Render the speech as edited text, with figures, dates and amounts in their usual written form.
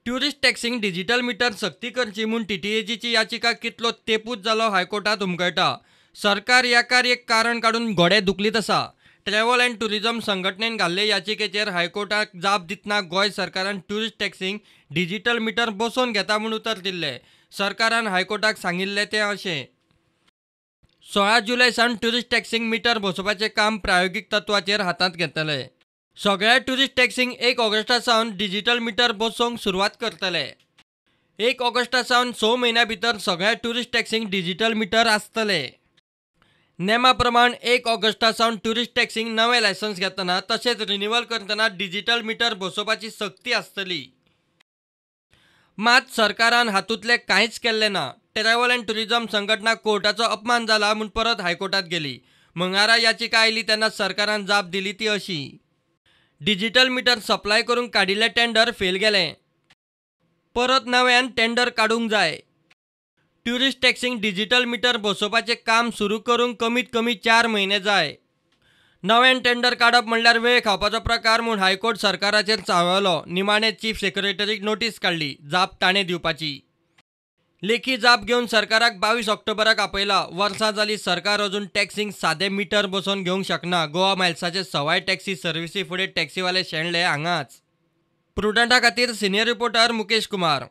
Tourist टॅक्सींक digital meter सक्ती करची म्हूण टीटीएची याचिका कितलो तेंपूच जालो हायकोर्टात उमकळटा. सरकार याकार एक कारण काढून घोडे दुखलीत आसा. ट्रॅव्हल अँड टुरिझम संघटनेन घाल्ले याचिकेचेर हायकोर्टाक जाप दितना गोंय सरकारान ट्युरिस्ट टॅक्सींक डिजिटल मीटर बसोवन घेता म्हूण उतर दिल्लें. सरकारान हायकोर्टाक सांगिल्लें तें अशें: 16 जुलय सावन ट्युरिस्ट टॅक्सींक मीटर बसोवपाचें काम प्रायोगीक तत्वाचेर हातांत घेतले. सगळ्या ट्युरिस्ट टॅक्सींक 1 ऑगस्टा सावन डिजिटल मीटर बसोवंक सुरवात करतले. 1 ऑगस्टा सावन 6 म्हयन्या भितर सगळ्या ट्युरिस्ट टॅक्सींक डिजिटल मीटर आसतले. नेमा प्रमाण 1 ऑगस्टा सावन ट्युरिस्ट टॅक्सींक नवें लायसन्स घेतना तशेंच रिन्युवल करतना डिजिटल मीटर बसोवपाची सक्ती आसतली. मात सरकारान हातूंतलें कांयच केल्लें ना. ट्रॅव्हल अँड टुरिझम संघटना कोर्टाचो अपमान जाला म्हूण परत हायकोर्टात गेली. मंगळारा याचिका आयली तेन्ना सरकारान जाप दिली ती अशी: डिजिटल मीटर सप्लाय करूंक काडिल्लें टेंडर फेल गेलें. परत नव्यान टेंडर काडूंक जाय. ट्युरिस्ट टॅक्सींक डिजिटल मीटर बसोवपाचें काम सुरू करूंक कमीत कमी 4 म्हयने जाय. नवें टेंडर काडप म्हणल्यार वेळ खावपाचो प्रकार म्हूण हायकोर्ट सरकाराचेर चाळवलो. निमाणे चीफ सेक्रेटरीक नोटीस काडली जाप ताणें दिवपाची. लेखी जाप घेवन सरकाराक 22 ऑक्टोबराक आपयला. वर्सां जाली सरकार अजून टॅक्सींक सादें मीटर बसोवन घेवंक शकना. गोवा मायल्साचे सवाय टॅक्सी सर्व्हिसी फुडें टॅक्सीवाले शेणले हांगाच. प्रुडंटा खातीर सिनियर रिपोर्टर मुकेश कुमार.